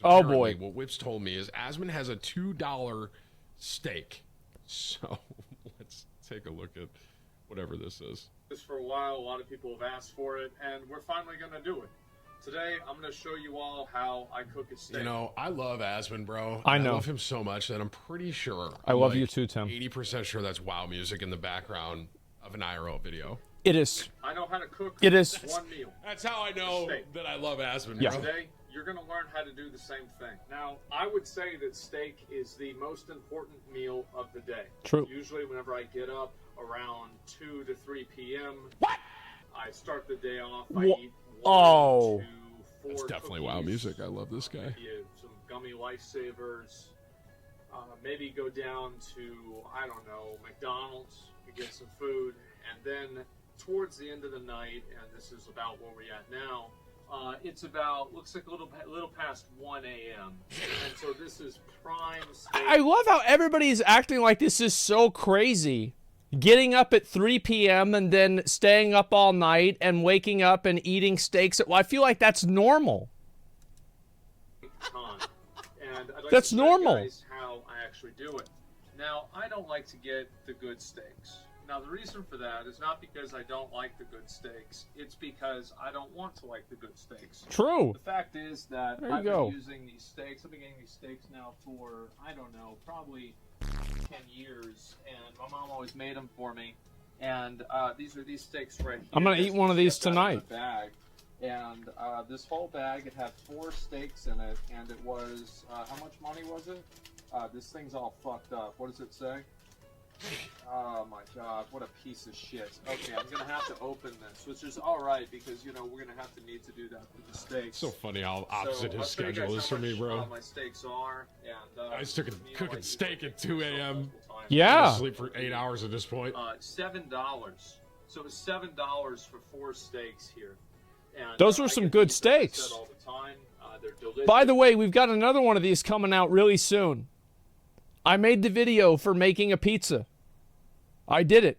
Oh Apparently, boy. what Whips told me is Asmon has a $2 steak. So let's take a look at whatever this is. This for a while, a lot of people have asked for it, and we're finally going to do it. Today, I'm going to show you all how I cook a steak. You know, I love Asmon, bro. I know. I love him so much that I'm pretty sure. I love you too, Tim. 80% sure that's WoW music in the background of an IRL video. It is. I know how to cook It is. one meal. That's how I know that I love Asmon, Yeah. bro. Today, you're going to learn how to do the same thing. Now, I would say that steak is the most important meal of the day. True. Usually, whenever I get up around 2 to 3 p.m., I start the day off. I eat 1 to 4 That's definitely WoW cookies, music. I love this guy. maybe some gummy lifesavers. Maybe go down to, I don't know, McDonald's to get some food. And then towards the end of the night, and this is about where we're at now, it's about, looks like a little past 1 a.m. And so this is prime steak. I love how everybody's acting like this is so crazy. Getting up at 3 p.m. and then staying up all night and waking up and eating steaks. I feel like that's normal. Time. And I'd like That's to show normal. you guys how I actually do it. Now, I don't like to get the good steaks. Now, the reason for that is not because I don't like the good steaks. It's because I don't want to like the good steaks. True. The fact is that There you I've go. been using these steaks. I've been getting these steaks now for, I don't know, probably 10 years. And my mom always made them for me. And these are these steaks right here. I'm gonna eat one of these Shipped out in tonight. a bag. And this whole bag, it had 4 steaks in it. And it was, how much money was it? This thing's all fucked up. What does it say? Oh my god, what a piece of shit. Okay, I'm gonna have to open this, which is alright because, you know, we're gonna have to need to do that for the steaks. So funny how opposite So, his I'll show you schedule guys is how for me, much, bro. my steaks are, and, I was cooking you know, I steak usually at 2 a.m. multiple times. Yeah. Sleep for 8 hours at this point. $7. So it's $7 for 4 steaks here. And, Those were I some get good these, like I said, steaks. all the time. They're delicious. By the way, we've got another one of these coming out really soon. I made the video for making a pizza. I did it.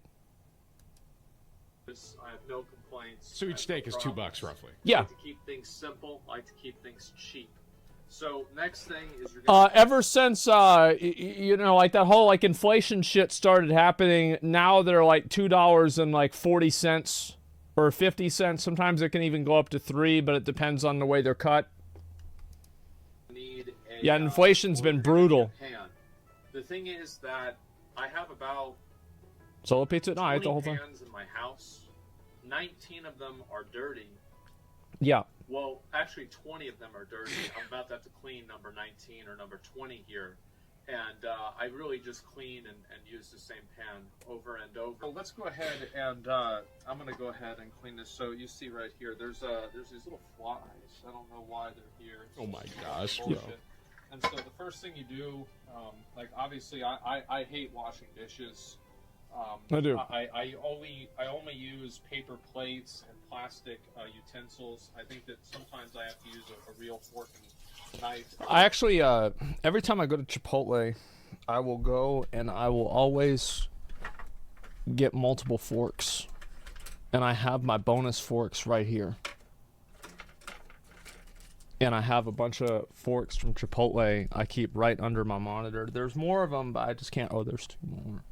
I have no complaints. So I each have steak no is $2 problems. roughly. Yeah. I like to keep things simple. I like to keep things cheap. So next thing is you're gonna Ever since you know, like that whole like inflation shit started happening, now they're like $2.40 or 50 cents. Sometimes it can even go up to 3, but it depends on the way they're cut. need a, Yeah, inflation's been brutal. pan. The thing is that I have about Solo pizza? No, I ate 20 the whole thing. pans in my house. 19 of them are dirty. Yeah. Well, actually 20 of them are dirty. I'm about to have to clean number 19 or number 20 here. And I really just clean and use the same pan over and over. Well, let's go ahead and I'm going to go ahead and clean this. So you see right here, there's these little flies. I don't know why they're here. It's Oh my just gosh, bullshit. bro. And so the first thing you do, like obviously I hate washing dishes. I do. I only use paper plates and plastic utensils. I think that sometimes I have to use a real fork and knife. I actually, every time I go to Chipotle, I will go and I will always get multiple forks. And I have my bonus forks right here. And I have a bunch of forks from Chipotle I keep right under my monitor. There's more of them, but I just can't. Oh, there's 2 more.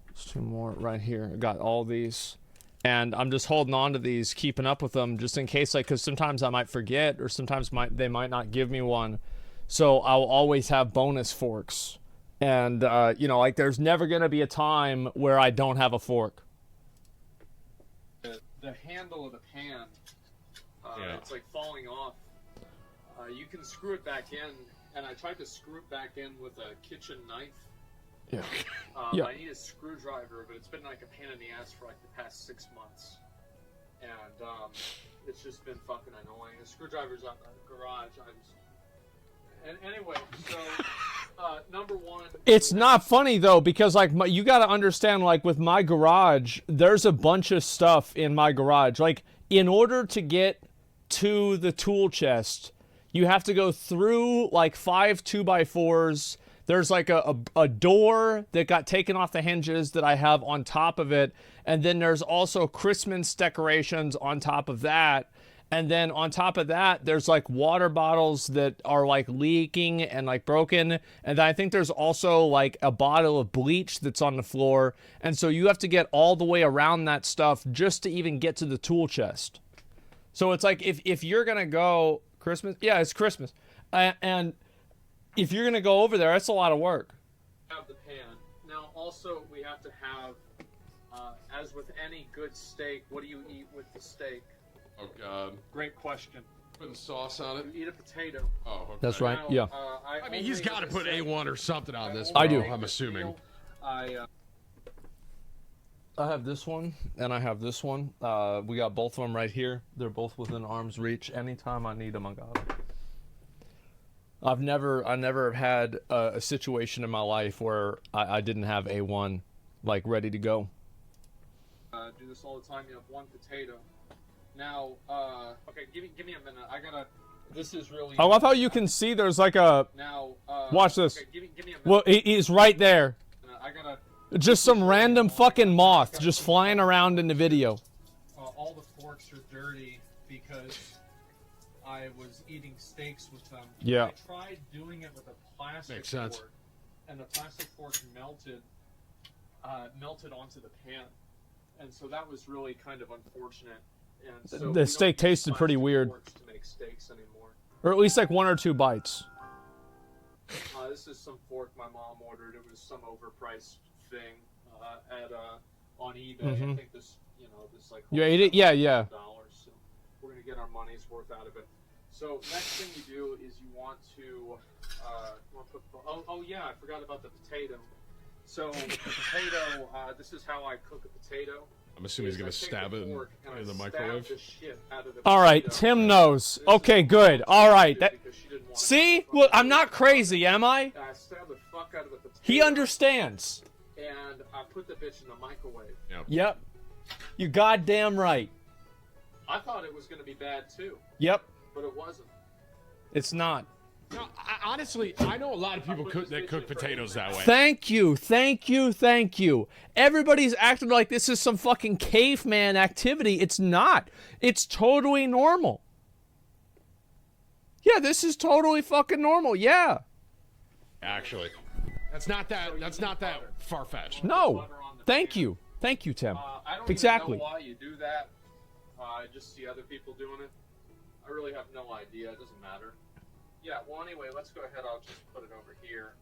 There's 2 more right here. I got all these. And I'm just holding on to these, keeping up with them, just in case, like, because sometimes I might forget, or sometimes they might not give me one. So I'll always have bonus forks. And, you know, like, there's never going to be a time where I don't have a fork. The handle of the pan, it's like falling off. You can screw it back in, and I tried to screw it back in with a kitchen knife. Yeah. I need a screwdriver, but it's been like a pain in the ass for like the past 6 months. And it's just been fucking annoying. The screwdriver's out in the garage. And anyway, so number one. It's not funny though, because like you got to understand, like with my garage, there's a bunch of stuff in my garage. Like in order to get to the tool chest, you have to go through like 5 2x4s. There's like a door that got taken off the hinges that I have on top of it. And then there's also Christmas decorations on top of that. And then on top of that, there's like water bottles that are like leaking and like broken. And I think there's also like a bottle of bleach that's on the floor. And so you have to get all the way around that stuff just to even get to the tool chest. So it's like if you're going to go Christmas, yeah, it's Christmas. And if you're going to go over there, that's a lot of work. Have the pan. Now also we have to have, as with any good steak, what do you eat with the steak? Oh God. Great question. Putting sauce on it. You eat a potato. Oh, okay. That's right. Now, Yeah. I mean, he's got to put A1 or something on this. I bro, do. I'm assuming. I have this one and I have this one. We got both of them right here. They're both within arm's reach. Anytime I need them, I got them. I never had a situation in my life where I didn't have A1 like ready to go. do this all the time. You have one potato. Now, okay, give me a minute. I gotta. This is really. I love how you can see there's like a. Now. Watch this. Okay, give me a minute. Well, he's right there. I gotta. Just some random fucking moth just flying around in the video. All the forks are dirty because I was eating steaks with them. Yeah. I tried doing it with a plastic Makes sense. fork, and the plastic fork melted onto the pan, and so that was really kind of unfortunate. And so The steak tasted pretty weird. To make steaks anymore. Or at least like 1 or 2 bites. This is some fork my mom ordered. It was some overpriced thing on eBay. Mhm. I think this like You ate it? Yeah, yeah. $dollars. So we're gonna get our money's worth out of it. So next thing you do is you want to put. Oh yeah, I forgot about the potato. So the potato. This is how I cook a potato. I'm assuming he's gonna stab it in the microwave. All right, Tim knows. Okay, good. All right. See? Well, I'm not crazy, am I? I stabbed the fuck out of the potato. He understands. And I put the bitch in the microwave. Yep. You goddamn right. I thought it was going to be bad too. Yep. But it wasn't. It's not. No, honestly, I know a lot of people that cook potatoes that way. Thank you, thank you, thank you. Everybody's acting like this is some fucking caveman activity. It's not. It's totally normal. Yeah, this is totally fucking normal. Yeah. Actually, that's not that far-fetched. No. Thank you. Thank you, Tim. I don't Exactly. even know why you do that. I just see other people doing it. I really have no idea. It doesn't matter. Yeah, well, anyway, let's go ahead. I'll just put it over here,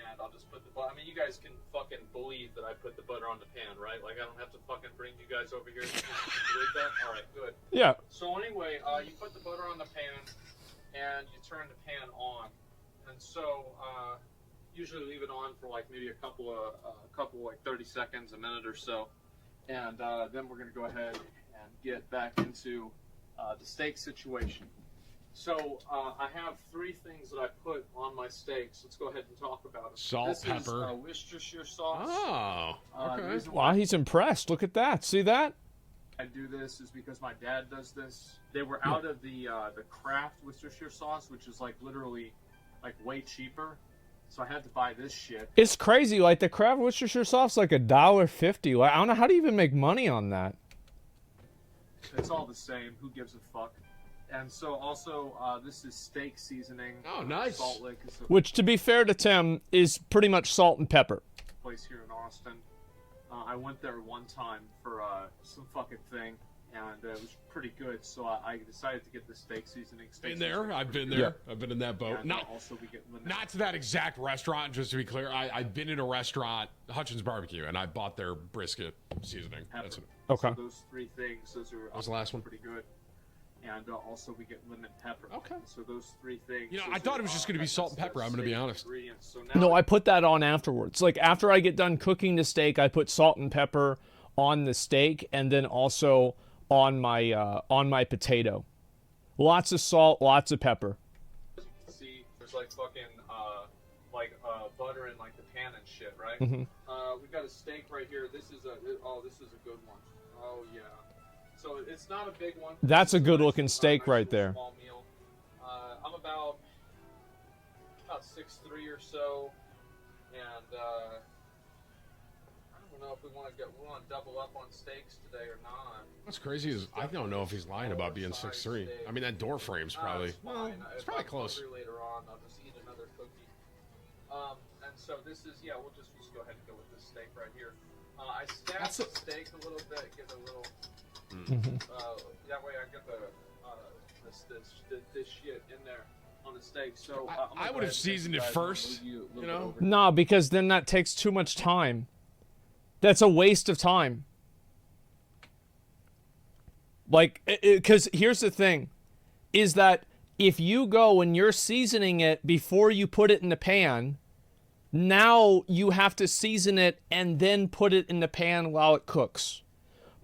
and I'll just put the butter. I mean, you guys can fucking believe that I put the butter on the pan, right? Like, I don't have to fucking bring you guys over here. You can believe that? All right, good. Yeah. So anyway, you put the butter on the pan, and you turn the pan on. And so, usually leave it on for like maybe a couple like 30 seconds, a minute or so. And then we're going to go ahead and get back into the steak situation. So I have 3 things that I put on my steaks. Let's go ahead and talk about it. Salt, this pepper. Is Worcestershire sauce. Oh, okay. Wow, he's impressed. Look at that. See that? I do this is because my dad does this. They were out of the Kraft Worcestershire sauce, which is like literally like way cheaper. So I had to buy this shit. It's crazy. Like the Kraft Worcestershire sauce, like $1.50. Like, I don't know, how do you even make money on that? It's all the same. Who gives a fuck? And so also, this is steak seasoning. Oh, nice. Salt Lick is a Which, to be fair to Tim, is pretty much salt and pepper. place here in Austin. I went there one time for some fucking thing, and it was pretty good. So I decided to get the steak seasoning. Been there. I've been there. Yeah. I've been in that boat. And Not also we get not to that exact restaurant, just to be clear. I've been in a restaurant, Hutchins Barbecue, and I bought their brisket seasoning. That's it. Okay. So those 3 things, those are was the last one? pretty good. And also we get lemon pepper. Okay. So those 3 things. You know, those I thought are, it was just gonna be that's salt and pepper, I'm gonna be steak honest. ingredients. So now No, I put that on afterwards. Like after I get done cooking the steak, I put salt and pepper on the steak, and then also on my potato. Lots of salt, lots of pepper. see there's like fucking butter in like the pan and shit, right? Mhm. We've got a steak right here. This is a good one. Oh yeah. So it's not a big one. That's a It's good nice- looking steak nice right little there. Small meal. I'm about 6'3" or so, and I don't don't know if we want to double up on steaks today or not. What's crazy is I don't know if he's lying about being 6'3". I mean, that door frame's probably it's probably close. Later on, I'll just eat another cookie. And so this is we'll just go ahead and go with this steak right here. I stacked the steak a little bit, get a little. That way I get this shit in there on the steak. So I would have seasoned it first. You know? Nah, because then that takes too much time. That's a waste of time. Like, because here's the thing, is that if you go and you're seasoning it before you put it in the pan, now you have to season it and then put it in the pan while it cooks.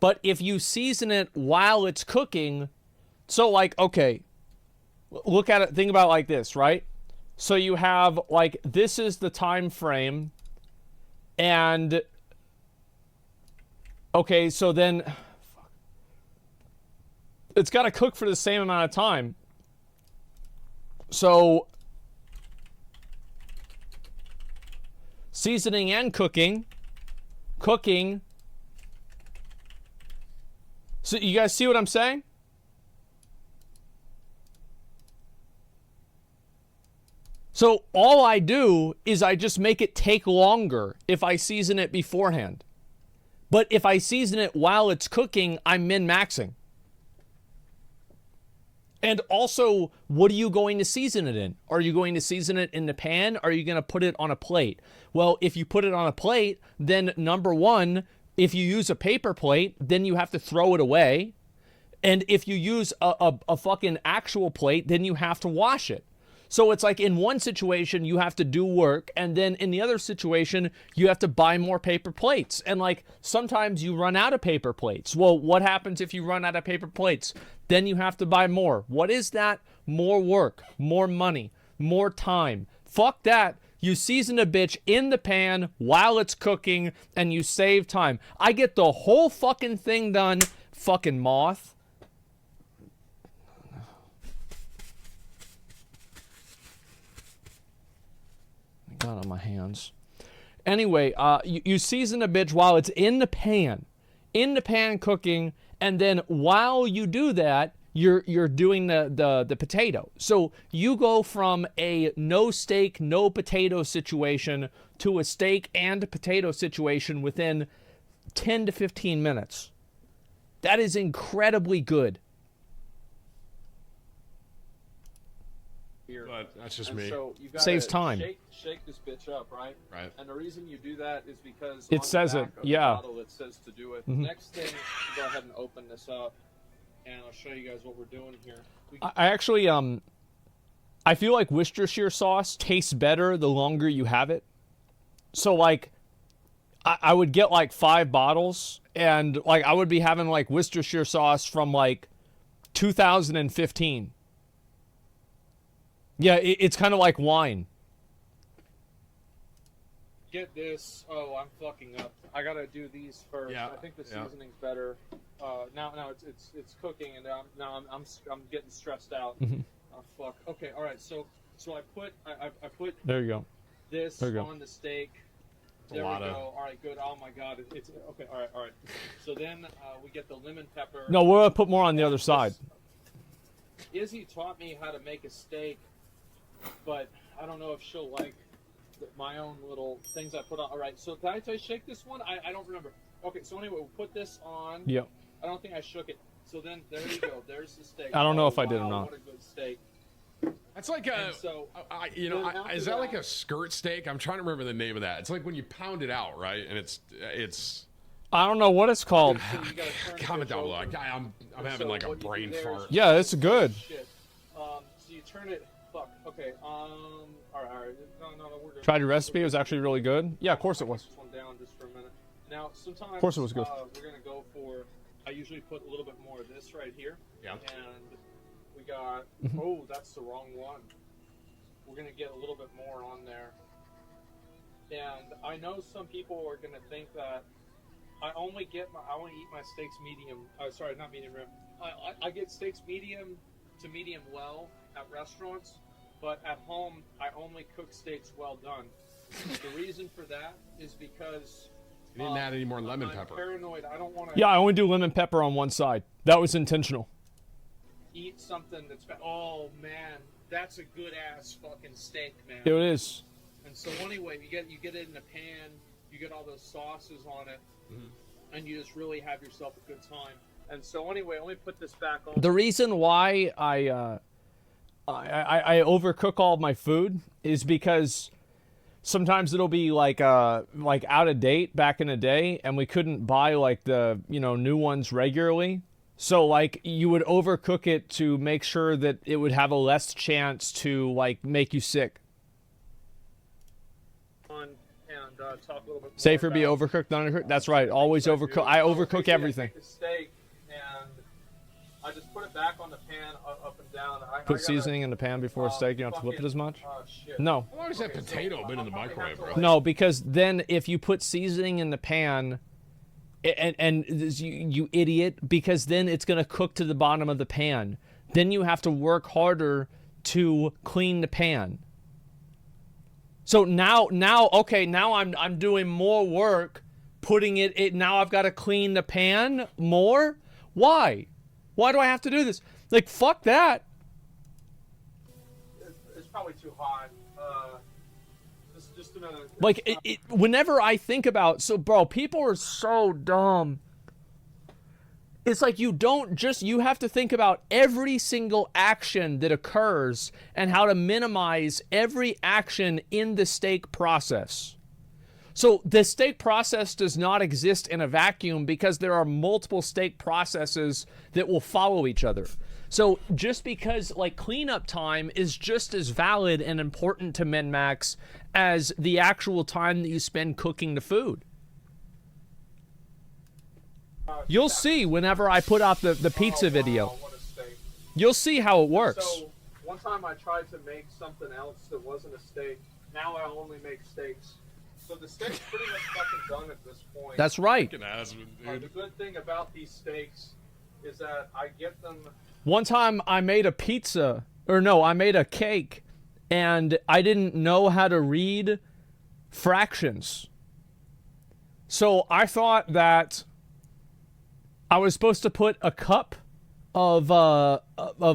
But if you season it while it's cooking, so like, okay, look at it, think about it like this, right? So you have, like, this is the time frame, and, okay, so then, it's got to cook for the same amount of time. So, seasoning and cooking. So you guys see what I'm saying? So all I do is I just make it take longer if I season it beforehand. But if I season it while it's cooking, I'm min-maxing. And also, what are you going to season it in? Are you going to season it in the pan? Or are you going to put it on a plate? Well, if you put it on a plate, then number one, if you use a paper plate, then you have to throw it away. And if you use a fucking actual plate, then you have to wash it. So it's like in one situation, you have to do work. And then in the other situation, you have to buy more paper plates. And like sometimes you run out of paper plates. Well, what happens if you run out of paper plates? Then you have to buy more. What is that? More work, more money, more time. Fuck that. You season a bitch in the pan while it's cooking and you save time. I get the whole fucking thing done. Fucking moth. Got on my hands. Anyway, you season a bitch while it's in the pan cooking, and then while you do that, you're doing the potato. So you go from a no steak, no potato situation to a steak and potato situation within 10 to 15 minutes. That is incredibly good. But that's just me. So you gotta saves time. Shake this bitch up, right? Right. And the reason you do that is because it on says the it. back of the Yeah. bottle it says to do it. Next thing, go ahead and open this up, and I'll show you guys what we're doing here. I actually I feel like Worcestershire sauce tastes better the longer you have it. So like, I would get like 5 bottles, and like I would be having like Worcestershire sauce from like 2015. Yeah, it's kind of like wine. Get this. Oh, I'm fucking up. I gotta do these first. Yeah. I think the seasoning's better. Now it's cooking, and I'm getting stressed out. Oh fuck. Okay. All right. So I put There you go. this There you go. on the steak. a There we lot go. of- All right. Good. Oh my god. It's okay. All right. So then we get the lemon pepper. No, we're gonna put more on the other side. Izzy taught me how to make a steak, but I don't know if she'll like my own little things I put on. All right, so did I shake this one? I don't remember. Okay, so anyway, we'll put this on. Yep. I don't think I shook it. So then there you go. There's the steak. I don't know if I did or wow, not. What a good steak. That's like a, And so, is after that like that- a skirt steak? I'm trying to remember the name of that. It's like when you pound it out, right? And it's. I don't know what it's called. So you gotta turn the Comment bitch down below. over. I'm And having so like a what you do brain there is fart. Yeah, it's good. Shit. So you turn it. Fuck. Okay. All right. No, we're good. Tried your recipe. It was actually really good. Yeah, of course it was. This one down just for a minute. Now, sometimes Of course it was good. we're gonna go for. I usually put a little bit more of this right here. Yeah. And we got. Mm-hmm. Oh, that's the wrong one. We're gonna get a little bit more on there. And I know some people are gonna think that I only eat my steaks medium. Sorry, not medium rare. I get steaks medium to medium well at restaurants, but at home I only cook steaks well done. The reason for that is because You didn't add any more lemon I'm pepper. paranoid. I don't want to Yeah, I only do lemon pepper on one side. That was intentional. eat something that's oh man, that's a good ass fucking steak, man. It is. And so anyway, you get it in a pan, you get all those sauces on it, and you just really have yourself a good time. And so anyway, let me put this back on. The reason why I overcook all of my food is because sometimes it'll be like out of date back in the day, and we couldn't buy like the new ones regularly. So like you would overcook it to make sure that it would have a less chance to like make you sick. And talk a little bit more Safer be about overcooked than undercooked. That's right. Always overcook. I overcook everything. I take the steak and I just put it back on the pan up and down. I Put gotta, seasoning in the pan before steak. You don't have to flip it as much. Shit. No. How long has that potato been in the microwave, bro? No, because then if you put seasoning in the pan, and you idiot, because then it's gonna cook to the bottom of the pan. Then you have to work harder to clean the pan. So now I'm doing more work putting it. Now I've got to clean the pan more. Why? Why do I have to do this? Like fuck that. It's probably too hot. Just a minute. Like whenever I think about, so bro, people are so dumb. It's like you have to think about every single action that occurs and how to minimize every action in the steak process. So the steak process does not exist in a vacuum because there are multiple steak processes that will follow each other. So just because like cleanup time is just as valid and important to min-max as the actual time that you spend cooking the food. You'll see whenever I put out the pizza video. Wow, what a steak. You'll see how it works. So one time I tried to make something else that wasn't a steak. Now I only make steaks. So the steak's pretty much fucking done at this point. That's right. Fucking Asmon, The dude. good thing about these steaks is that I get them. One time I made a pizza, or no, I made a cake, and I didn't know how to read fractions. So I thought that I was supposed to put a cup of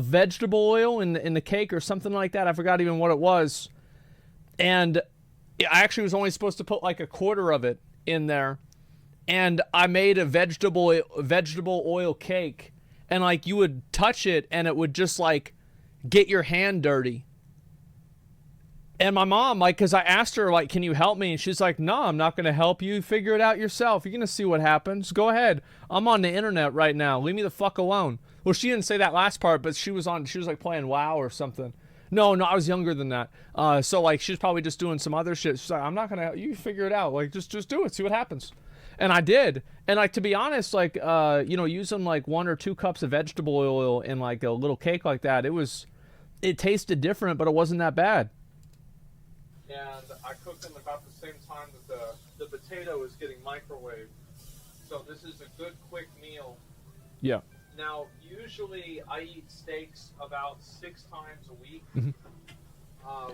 vegetable oil in the cake or something like that. I forgot even what it was. And I actually was only supposed to put like a quarter of it in there. And I made a vegetable oil cake. And like you would touch it and it would just like get your hand dirty. And my mom, like, because I asked her, like, can you help me? And she's like, no, I'm not going to help you. Figure it out yourself. You're going to see what happens. Go ahead. I'm on the internet right now. Leave me the fuck alone. Well, she didn't say that last part, but she was like playing WoW or something. No, I was younger than that. So, like, she's probably just doing some other shit. She's like, I'm not going to help you. Figure it out. Like, just do it. See what happens. And I did. And, like, to be honest, like, using, like, 1 or 2 cups of vegetable oil in, like, a little cake like that, it tasted different, but it wasn't that bad. And I cook them about the same time that the potato is getting microwaved. So this is a good quick meal. Yeah. Now, usually I eat steaks about 6 times a week.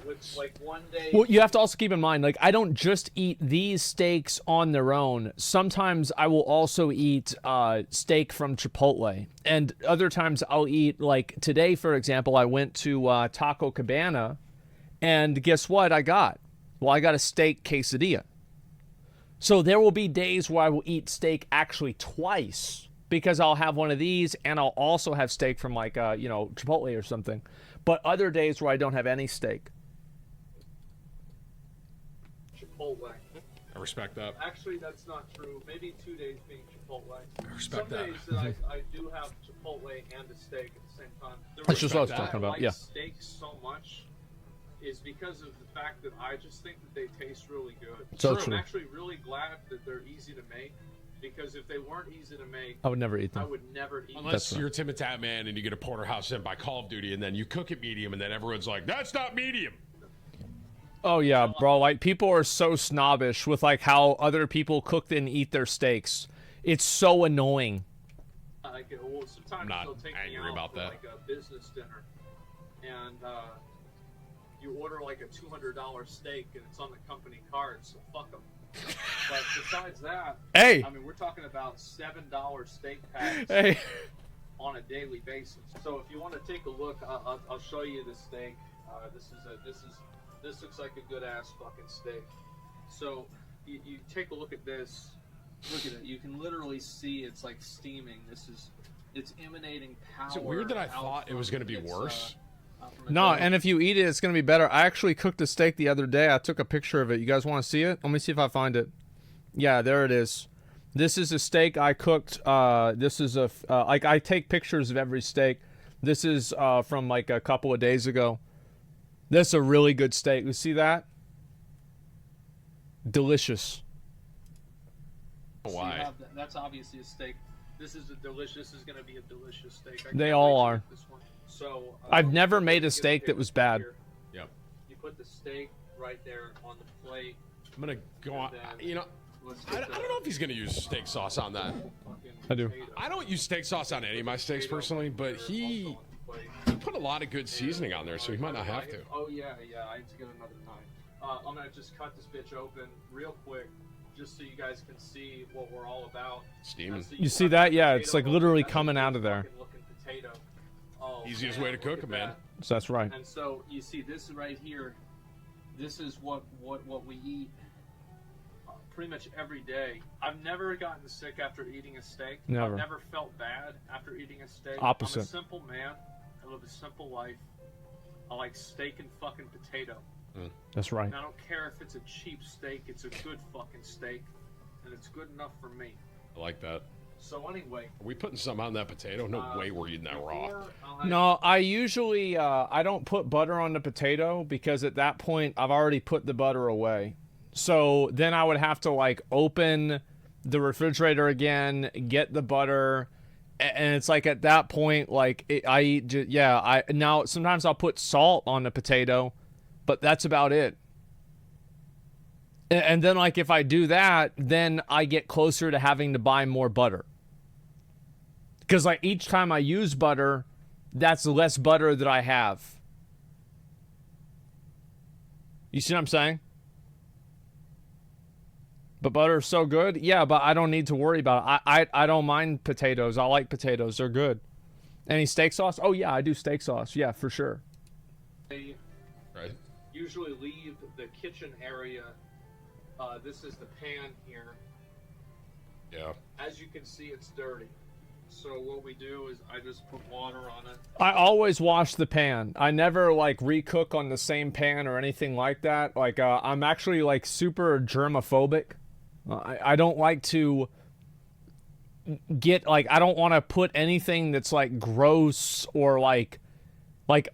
With like one day. Well, you have to also keep in mind, like, I don't just eat these steaks on their own. Sometimes I will also eat steak from Chipotle. And other times I'll eat, like, today, for example, I went to Taco Cabana. And guess what I got? Well, I got a steak quesadilla. So there will be days where I will eat steak actually twice because I'll have one of these and I'll also have steak from like, Chipotle or something. But other days where I don't have any steak. Chipotle. I respect that. Actually, that's not true. Maybe 2 days being Chipotle. I respect Some that. days that I do have Chipotle and a steak at the same time. That's just what I was Respect talking I about, like yeah. steaks so much is because of the fact that I just think that they taste really good. So I'm true. actually really glad that they're easy to make because if they weren't easy to make, I would never eat I them. would never eat them. Unless you're TimTheTatMan and you get a porterhouse sent by Call of Duty and then you cook it medium and then everyone's like, that's not medium. Oh, yeah, bro. Like, people are so snobbish with, like, how other people cook and eat their steaks. It's so annoying. Like, well, sometimes I'm not they'll take me angry out about for that. like a business dinner, and you order like a $200 steak, and it's on the company card. So fuck them. But besides that, Hey. I mean, we're talking about $7 steak packs Hey. on a daily basis. So if you want to take a look, I'll show you the steak. This looks like a good ass fucking steak. So you take a look at this. Look at it. You can literally see it's like steaming. It's emanating power. Is it weird that I thought it was going to be worse? No, and if you eat it, it's going to be better. I actually cooked a steak the other day. I took a picture of it. You guys want to see it? Let me see if I find it. Yeah, there it is. This is a steak I cooked. This is a like I take pictures of every steak. This is from like a couple of days ago. This is a really good steak. You see that? Delicious. Why? That's obviously a steak. This is going to be a delicious steak. They all are. This one. So I've never made a steak that was bad. Yep. You put the steak right there on the plate. I'm gonna go on. You know, I don't know if he's gonna use steak sauce on that. I do. I don't use steak sauce on any of my steaks personally, but he put a lot of good seasoning on there, so he might not have to. Oh yeah. I need to get another knife. I'm gonna just cut this bitch open real quick, just so you guys can see what we're all about. Steaming. So You see that? Yeah, it's like literally coming out of there. Potato. Oh, Easiest way to cook it, man. So that's right. And so you see this right here. This is what we eat pretty much every day. I've never gotten sick after eating a steak. Never. I've never felt bad after eating a steak. Opposite. I'm a simple man. I live a simple life. I like steak and fucking potato. That's right. And I don't care if it's a cheap steak. It's a good fucking steak, and it's good enough for me. I like that. So anyway, Are we putting something on that potato? No way we're eating that raw. No, I usually I don't put butter on the potato because at that point I've already put the butter away. So then I would have to like open the refrigerator again, get the butter, and it's like at that point like I eat. Now sometimes I'll put salt on the potato, but that's about it. And then like if I do that, then I get closer to having to buy more butter. Because like each time I use butter, that's less butter that I have. You see what I'm saying? But butter is so good. Yeah, but I don't need to worry about it. I don't mind potatoes. I like potatoes. They're good. Any steak sauce? Oh yeah, I do steak sauce. Yeah, for sure. They Right. usually leave the kitchen area. This is the pan here. Yeah. As you can see, it's dirty. So what we do is I just put water on it. I always wash the pan. I never like recook on the same pan or anything like that. Like I'm actually like super germophobic. I don't like to get like I don't want to put anything that's like gross or like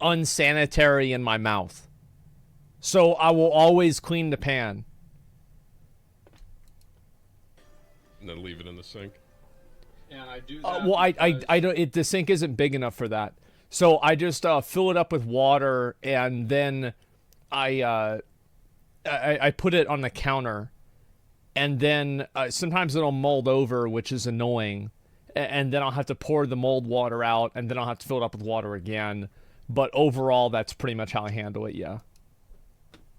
unsanitary in my mouth. So I will always clean the pan. And then leave it in the sink. And I do that. Well, I don't. The sink isn't big enough for that. So I just fill it up with water, and then I put it on the counter, and then sometimes it'll mold over, which is annoying, and then I'll have to pour the mold water out, and then I'll have to fill it up with water again. But overall, that's pretty much how I handle it. Yeah.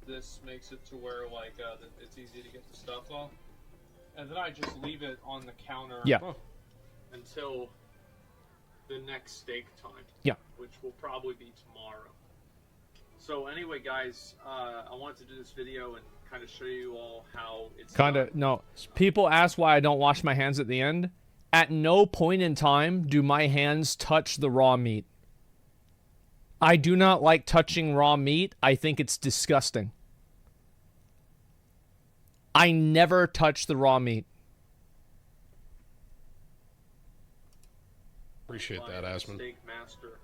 This makes it to where like it's easy to get the stuff off, and then I just leave it on the counter. Yeah. Until the next steak time. Yeah. Which will probably be tomorrow. So anyway, guys, I wanted to do this video and kind of show you all how it's done. No. People ask why I don't wash my hands at the end. At no point in time do my hands touch the raw meat. I do not like touching raw meat. I think it's disgusting. I never touch the raw meat. Appreciate that, Asmon. Steak master.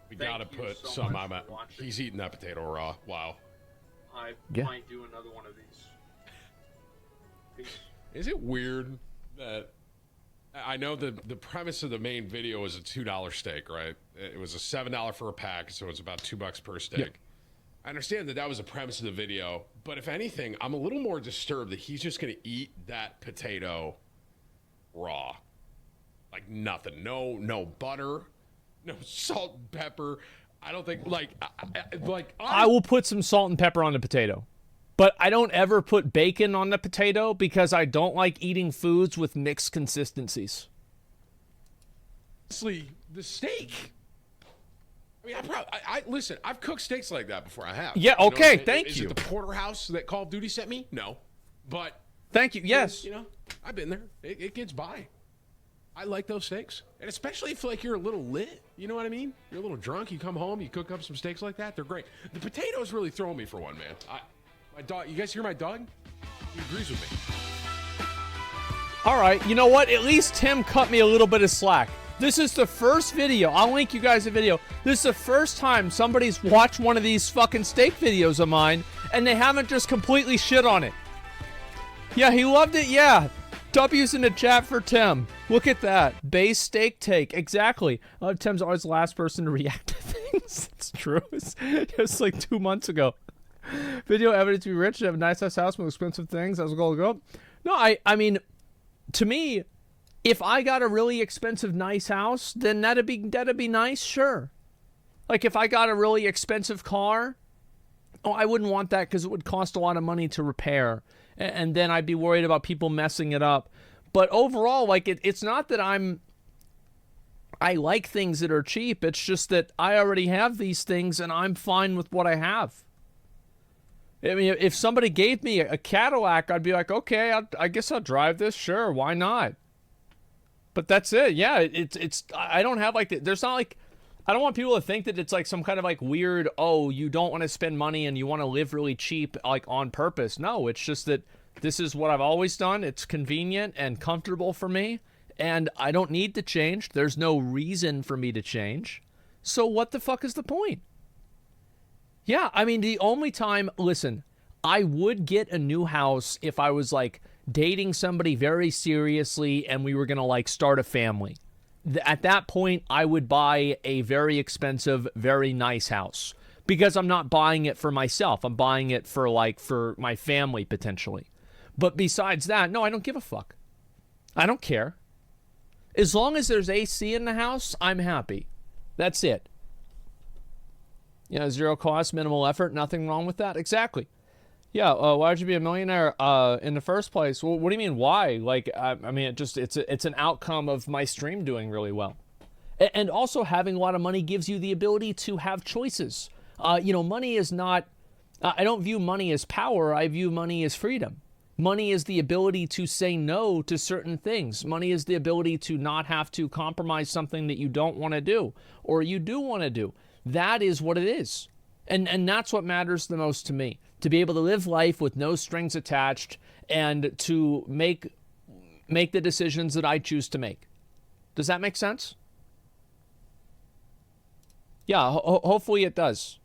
We Thank gotta you put so some much on for watching. He's eating that potato raw. Wow. I Yeah. might do another one of these. Peace. Is it weird that I know the premise of the main video was a $2 steak, right? It was a $7 for a pack, so it's about $2 per steak. Yeah. I understand that was the premise of the video, but if anything, I'm a little more disturbed that he's just gonna eat that potato raw, like nothing, no butter, no salt and pepper. I don't think I I will put some salt and pepper on the potato. But I don't ever put bacon on the potato because I don't like eating foods with mixed consistencies. Honestly, the steak. I mean, I listen, I've cooked steaks like that before. I have. Yeah, You know okay, what I'm saying? thank Is you. it the porterhouse that Call of Duty sent me? No. But Thank you. Yes. you know, I've been there. It gets by. I like those steaks. And especially if like you're a little lit, you know what I mean? You're a little drunk, you come home, you cook up some steaks like that, they're great. The potatoes really throw me for one, man. My dog, you guys hear my dog? He agrees with me. All right, you know what? At least Tim cut me a little bit of slack. This is the first video. I'll link you guys a video. This is the first time somebody's watched one of these fucking steak videos of mine and they haven't just completely shit on it. Yeah, he loved it. Yeah. W's in the chat for Tim. Look at that. Base steak take. Exactly. Tim's always the last person to react to things. It's true. It was like 2 months ago. Video evidence to be rich, to have a nice house with expensive things. How's the goal to go? No, I mean, to me, if I got a really expensive, nice house, then that'd be nice, sure. Like if I got a really expensive car, oh, I wouldn't want that because it would cost a lot of money to repair. And then I'd be worried about people messing it up. But overall, like it's not that I like things that are cheap. It's just that I already have these things and I'm fine with what I have. I mean, if somebody gave me a Cadillac, I'd be like, okay, I guess I'll drive this. Sure, why not? But that's it. Yeah, it's I don't have like, there's not like, I don't want people to think that it's like some kind of like weird, oh, you don't want to spend money and you want to live really cheap, like on purpose. No, it's just that this is what I've always done. It's convenient and comfortable for me, and I don't need to change. There's no reason for me to change. So what the fuck is the point? Yeah, I mean, the only time, listen, I would get a new house if I was like dating somebody very seriously and we were going to like start a family. At that point, I would buy a very expensive, very nice house because I'm not buying it for myself. I'm buying it for my family potentially. But besides that, no, I don't give a fuck. I don't care. As long as there's AC in the house, I'm happy. That's it. You know, zero cost, minimal effort, nothing wrong with that. Exactly. Yeah, why would you be a millionaire in the first place? Well, what do you mean why? Like, I mean, it's an outcome of my stream doing really well. And also having a lot of money gives you the ability to have choices. You know, money is not, I don't view money as power, I view money as freedom. Money is the ability to say no to certain things. Money is the ability to not have to compromise something that you don't want to do or you do want to do. That is what it is. And that's what matters the most to me. To be able to live life with no strings attached and to make the decisions that I choose to make. Does that make sense? Yeah, hopefully it does.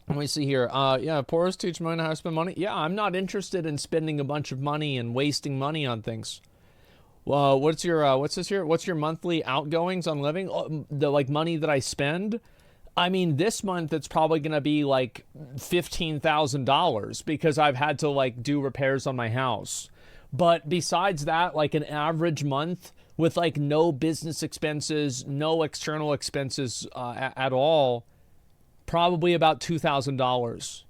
Let me see here. Yeah, poorest teach money how to spend money. Yeah, I'm not interested in spending a bunch of money and wasting money on things. Well, what's this here? What's your monthly outgoings on living? The like money that I spend? I mean, this month it's probably going to be like $15,000 because I've had to like do repairs on my house. But besides that, like an average month with like no business expenses, no external expenses at all, probably about $2,000.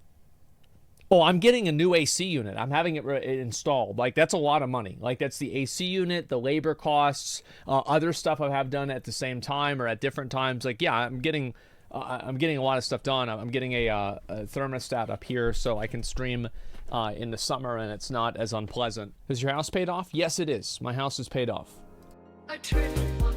Oh, I'm getting a new AC unit. I'm having it installed. Like, that's a lot of money. Like, that's the AC unit, the labor costs, other stuff I have done at the same time or at different times. Like, yeah, I'm getting a lot of stuff done. I'm getting a thermostat up here so I can stream in the summer and it's not as unpleasant. Is your house paid off? Yes, it is. My house is paid off. I traded one